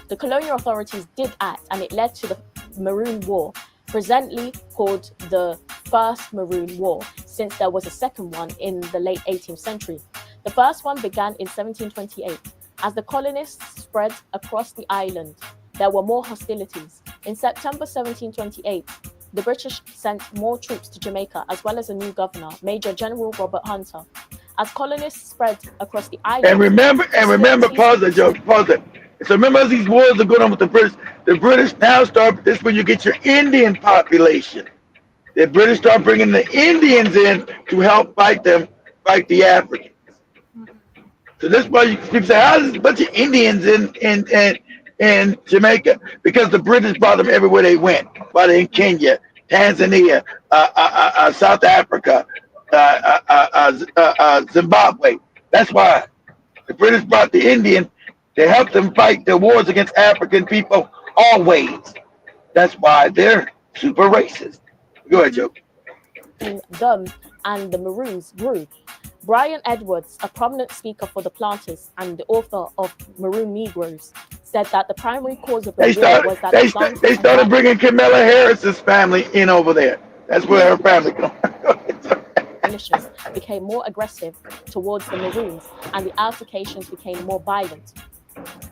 The colonial authorities did act, and it led to the Maroon War, presently called the First Maroon War, since there was a second one in the late 18th century. The first one began in 1728. As the colonists spread across the island, there were more hostilities. In September 1728, the British sent more troops to Jamaica, as well as a new governor, Major General Robert Hunter. As colonists spread across the island... And remember, pause it, Joe, pause it. So remember, as these wars are going on with the British now start, this is where you get your Indian population. The British start bringing the Indians in to help fight the Africans. So this is why people say, how is a bunch of Indians in Jamaica? Because the British brought them everywhere they went. Brought in Kenya, Tanzania, South Africa, Zimbabwe. That's why the British brought the Indian to help them fight the wars against African people always. That's why they're super racist. Go ahead, Joe. Them, and the Maroons grew. Brian Edwards, a prominent speaker for the planters and the author of Maroon Negroes, said that the primary cause of the war was that they started bringing Kamala Harris's family in over there. That's where her family comes. Militias became more aggressive towards the Maroons, and the altercations became more violent.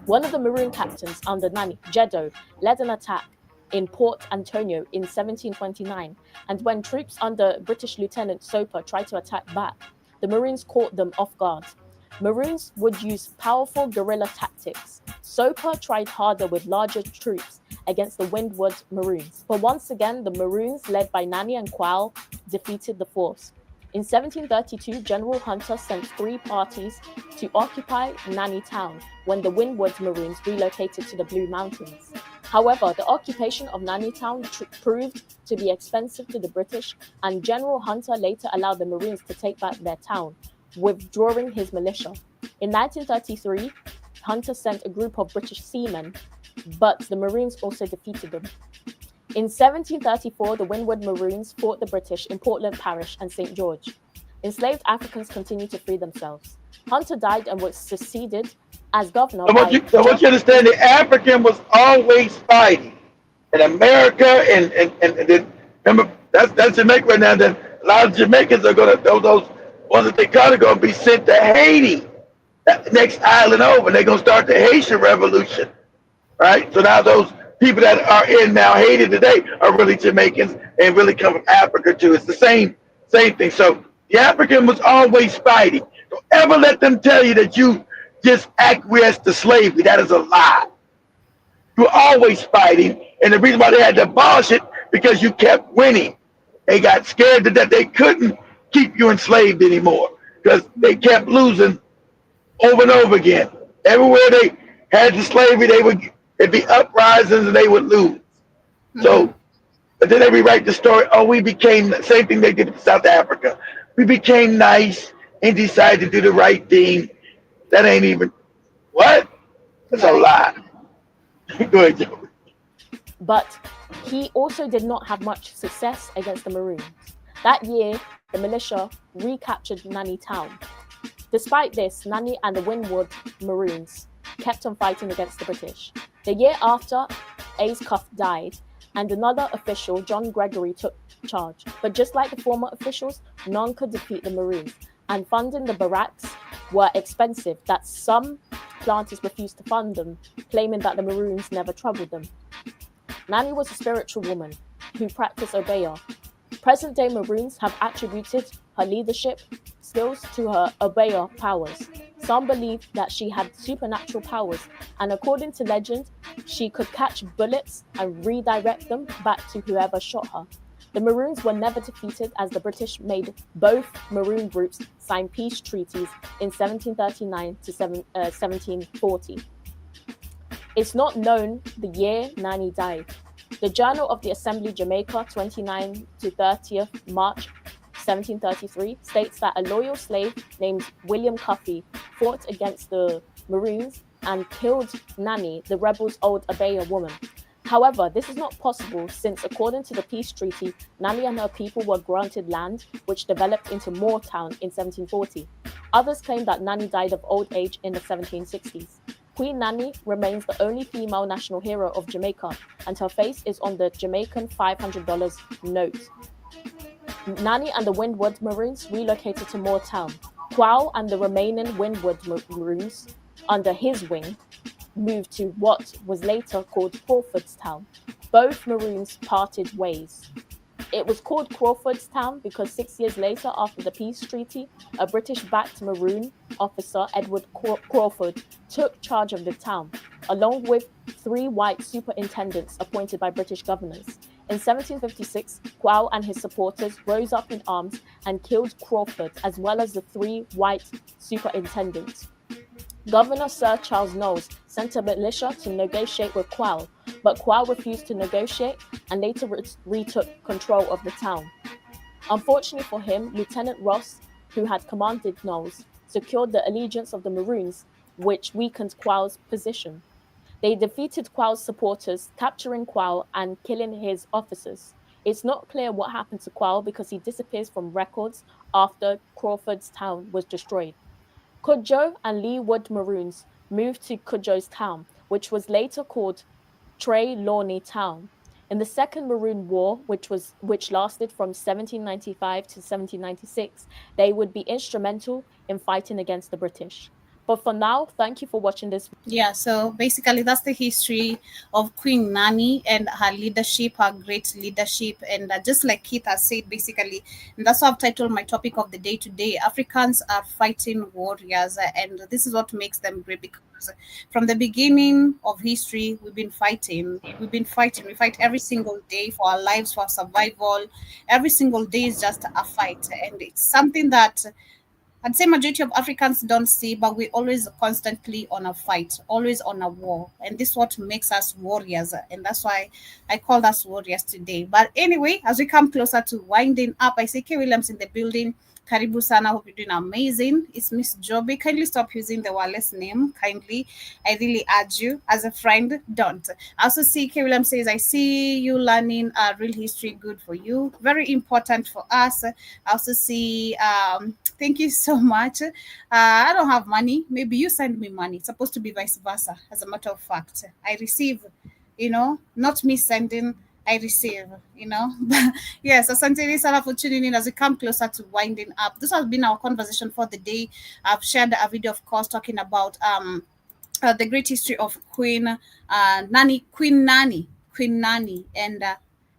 One of the Maroon captains under Nani, Jeddo, led an attack in Port Antonio in 1729, and when troops under British Lieutenant Soper tried to attack back, the Maroons caught them off guard. Maroons would use powerful guerrilla tactics. Soper tried harder with larger troops against the Windward Maroons, but once again the Maroons, led by Nani and Quayle, defeated the force. In 1732, General Hunter sent 3 parties to occupy Nani town when the Windward Maroons relocated to the Blue Mountains. However, the occupation of Nani town proved to be expensive to the British, and General Hunter later allowed the Maroons to take back their town, withdrawing his militia. In 1933, Hunter sent a group of British seamen, but the Maroons also defeated them. In 1734, the Windward Maroons fought the British in Portland Parish and St. George. Enslaved Africans continued to free themselves. Hunter died and was succeeded as governor. I want you to understand the African was always fighting. In America, and remember, that's Jamaica right now. Then a lot of Jamaicans are going to, those ones that they caught are going to be sent to Haiti, that next island over, and they're going to start the Haitian Revolution, right? So now those people that are in now Haiti today are really Jamaicans and really come from Africa too. It's the same thing. So the African was always fighting. Don't ever let them tell you that you just acquiesced to slavery. That is a lie. You were always fighting, and the reason why they had to abolish it because you kept winning. They got scared that they couldn't keep you enslaved anymore because they kept losing over and over again. Everywhere they had the slavery, it'd be uprisings and they would lose. So, but then they rewrite the story. Oh, we became the same thing they did in South Africa. We became nice and decided to do the right thing. That ain't even what? That's a lie. Go ahead, Joe. But he also did not have much success against the Maroons. That year, the militia recaptured Nani town. Despite this, Nani and the Windward Maroons kept on fighting against the British. The year after, Ace Cuff died, and another official, John Gregory, took charge. But just like the former officials, none could defeat the Maroons, and funding the barracks were expensive that some planters refused to fund them, claiming that the Maroons never troubled them. Nani was a spiritual woman who practiced Obeah. Present-day Maroons have attributed her leadership skills to her Obeah powers. Some believe that she had supernatural powers, and according to legend, she could catch bullets and redirect them back to whoever shot her. The Maroons were never defeated as the British made both Maroon groups sign peace treaties in 1739 to 1740. It's not known the year Nani died. The Journal of the Assembly Jamaica, 29 to 30th March 1733, states that a loyal slave named William Cuffy fought against the Maroons and killed Nani, the rebels' old Obeah woman. However, this is not possible since, according to the peace treaty, Nani and her people were granted land, which developed into Moortown in 1740. Others claim that Nani died of old age in the 1760s. Queen Nani remains the only female national hero of Jamaica, and her face is on the Jamaican $500 note. Nani and the Windward Maroons relocated to Moortown. Quayle and the remaining Windward Maroons, under his wing, moved to what was later called Crawfordstown. Both Maroons parted ways. It was called Crawfordstown because 6 years later, after the peace treaty, a British-backed Maroon officer, Edward Crawford, took charge of the town, along with 3 white superintendents appointed by British governors. In 1756, Quayle and his supporters rose up in arms and killed Crawford, as well as the 3 white superintendents. Governor Sir Charles Knowles sent a militia to negotiate with Quayle, but Quayle refused to negotiate and later retook control of the town. Unfortunately for him, Lieutenant Ross, who had commanded Knowles, secured the allegiance of the Maroons, which weakened Quayle's position. They defeated Quayle's supporters, capturing Quayle and killing his officers. It's not clear what happened to Quao because he disappears from records after Crawford's town was destroyed. Cudjoe and Leeward Maroons moved to Cudjoe's town, which was later called Trelawney Town. In the Second Maroon War, which lasted from 1795 to 1796, they would be instrumental in fighting against the British. But for now, thank you for watching this. Yeah, so basically that's the history of Queen Nani and her leadership, her great leadership. And just like Keith has said, basically, and that's why I've titled my topic of the day today, Africans are fighting warriors. And this is what makes them great, because from the beginning of history, we've been fighting. We fight every single day for our lives, for our survival. Every single day is just a fight. And it's something that I'd say majority of Africans don't see, but we're always constantly on a fight, always on a war. And this is what makes us warriors. And that's why I call us warriors today. But anyway, as we come closer to winding up, I see K. Williams in the building. Karibu sana, hope you're doing amazing. It's Miss Joby. Kindly stop using the wireless name. Kindly. I really urge you. As a friend, don't. I also see K. Williams says, I see you learning real history. Good for you. Very important for us. I also see, thank you so much. I don't have money. Maybe you send me money. It's supposed to be vice versa. As a matter of fact, I receive, not me sending. I receive, Yes, asante sana for tuning in as we come closer to winding up. This has been our conversation for the day. I've shared a video, of course, talking about the great history of Queen Nani. And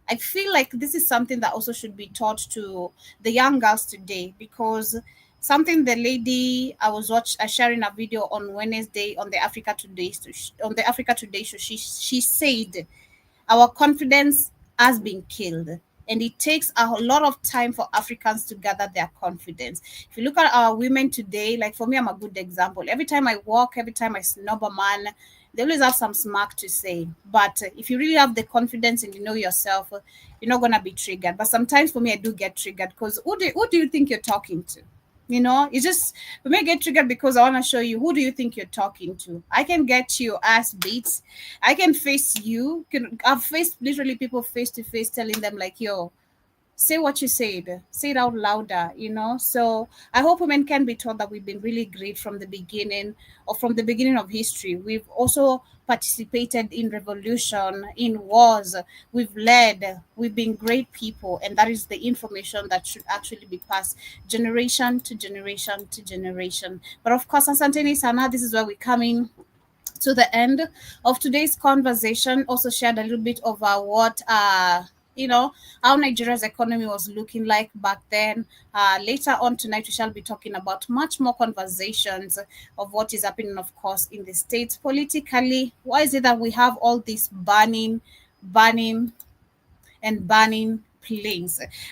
I feel like this is something that also should be taught to the young girls today, because something the lady I was sharing a video on Wednesday on the Africa Today show, she said, our confidence has been killed, and it takes a lot of time for Africans to gather their confidence. If you look at our women today, like for me, I'm a good example. Every time I walk, every time I snub a man, they always have some smack to say. But if you really have the confidence and you know yourself, you're not going to be triggered. But sometimes for me, I do get triggered because who do you think you're talking to? You just, we may get triggered because I want to show you, who do you think you're talking to? I can get your ass beat. I can face you. I've faced literally people face to face telling them like, yo, say what you said, say it out louder, So I hope women can be taught that we've been really great from the beginning of history. We've also participated in revolution, in wars. We've led, we've been great people. And that is the information that should actually be passed generation to generation to generation. But of course, asante sana, this is where we're coming to the end of today's conversation. Also shared a little bit of what how Nigeria's economy was looking like back then. Later on tonight, we shall be talking about much more conversations of what is happening, of course, in the States politically. Why is it that we have all this banning planes?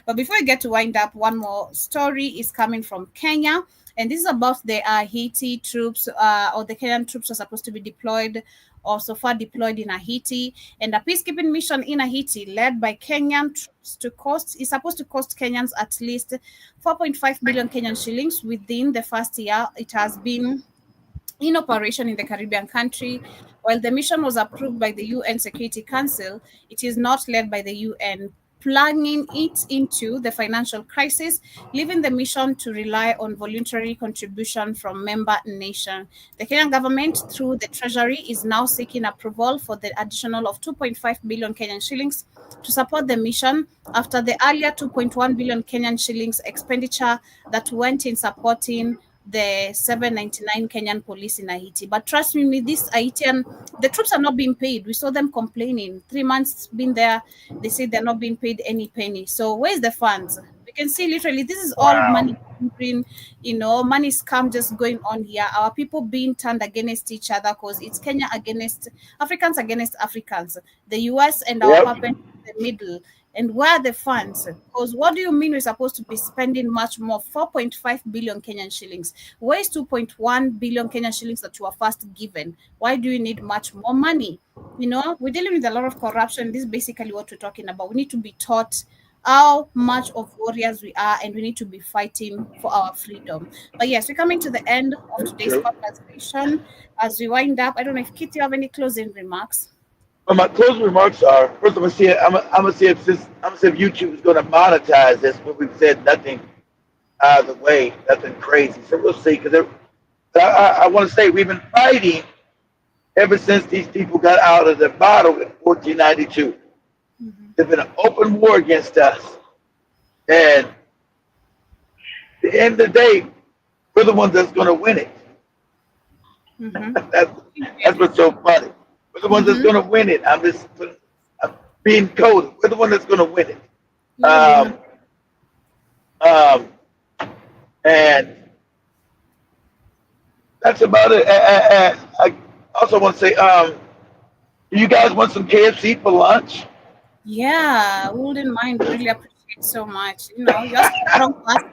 But before we get to wind up, one more story is coming from Kenya. And this is about the Haiti troops, or the Kenyan troops are supposed to be deployed, or so far deployed in Haiti. And a peacekeeping mission in Haiti led by Kenyan troops is supposed to cost Kenyans at least 4.5 billion Kenyan shillings within the first year it has been in operation in the Caribbean country. While the mission was approved by the UN Security Council, it is not led by the UN, plunging it into the financial crisis, leaving the mission to rely on voluntary contribution from member nations. The Kenyan government, through the Treasury, is now seeking approval for the additional of 2.5 billion Kenyan shillings to support the mission after the earlier 2.1 billion Kenyan shillings expenditure that went in supporting the 799 Kenyan police in Haiti. But trust me, this Haitian, the troops are not being paid. We saw them complaining. 3 months been there. They say they're not being paid any penny. So where's the funds? We can see literally this is all money, money scam just going on here. Our people being turned against each other because it's Kenya against Africans, the US and our puppet in the middle. And where are the funds? Because what do you mean we're supposed to be spending much more? 4.5 billion Kenyan shillings. Where is 2.1 billion Kenyan shillings that you are first given? Why do you need much more money? We're dealing with a lot of corruption. This is basically what we're talking about. We need to be taught how much of warriors we are, and we need to be fighting for our freedom. But yes, we're coming to the end of today's conversation. As we wind up, I don't know if Kitty, you have any closing remarks? But my closing remarks are: first, I'm gonna see if YouTube is going to monetize this, but we've said nothing out of the way, nothing crazy. So we'll see. Because I want to say we've been fighting ever since these people got out of the bottle in 1492. There's been an open war against us, and at the end of the day, we're the ones that's going to win it. That's what's so funny. We're the ones that's going to win it. I'm being coded. We're the one that's going to win it. And that's about it. And I also want to say, do you guys want some KFC for lunch? Yeah, wouldn't mind. Really appreciate so much. You're asking the wrong person.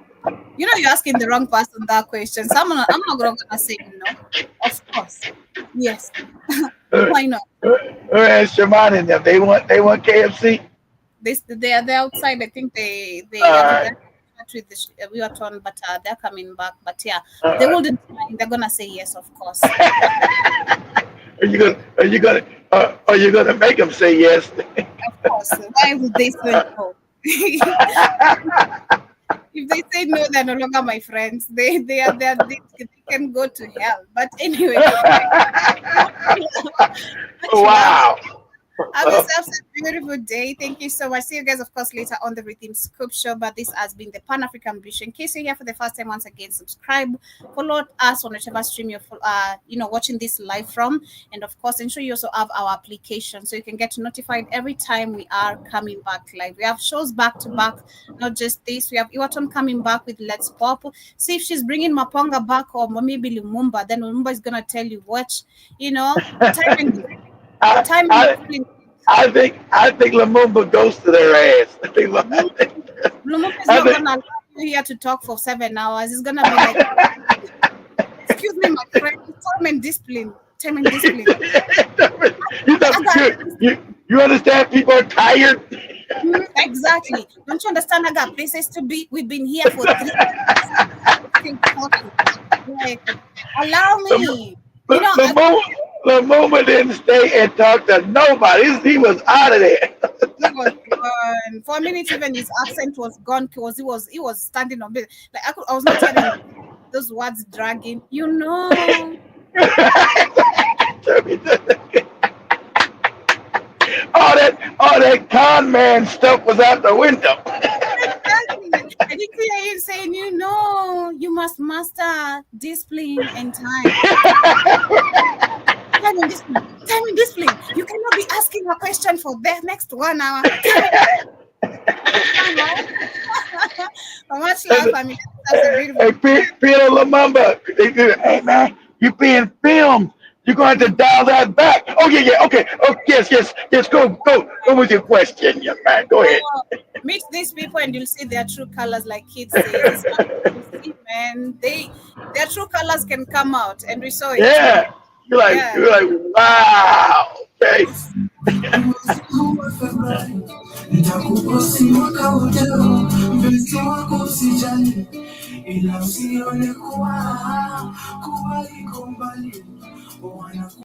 You're asking the wrong person that question. So I'm not gonna say no. Of course, yes. Why not? And Shaman and them, they want KFC. They're outside. I think they we are torn, but they're coming back. But yeah, they wouldn't mind. They're gonna say yes, of course. Are you gonna make them say yes? Of course. Why would they say no? If they say no, they're no longer my friends. They can go to hell. But anyway. Wow. Have yourselves a beautiful day. Thank you so much. See you guys, of course, later on the Rhythm Scoop Show. But this has been the Pan-African Blues. In case you're here for the first time, once again, subscribe, follow us on whichever stream you're watching this live from, and of course, ensure you also have our application so you can get notified every time we are coming back live. We have shows back to back, not just this. We have Iwaton coming back with Let's Pop. See if she's bringing Maponga back or maybe Lumumba. Then Lumumba is gonna tell you what I think Lumumba goes to their ass. Lumumba is not gonna allow you here to talk for 7 hours. It's gonna be like, excuse me, my friend, time and discipline. You understand? People are tired. Exactly. Don't you understand? I got places to be. We've been here for 3 years. Allow me. Lumumba didn't stay and talk to nobody. He was out of there. He was gone. For a minute, even his accent was gone because he was standing on business. Like I was not telling those words dragging. all that con man stuff was out the window. Exactly. I did hear him saying, you must master discipline and time. Time and discipline. You cannot be asking a question for the next 1 hour. Much love. I mean, that's a beautiful. Hey, Peter Lumumba, hey man, you're being filmed. You're going to dial that back. Oh yeah. Okay. Oh yes. Go with your question, young man. Go ahead. Meet these people and you'll see their true colors, like kids say. See, man, their true colors can come out, and we saw it. Yeah. You're like, wow. Okay.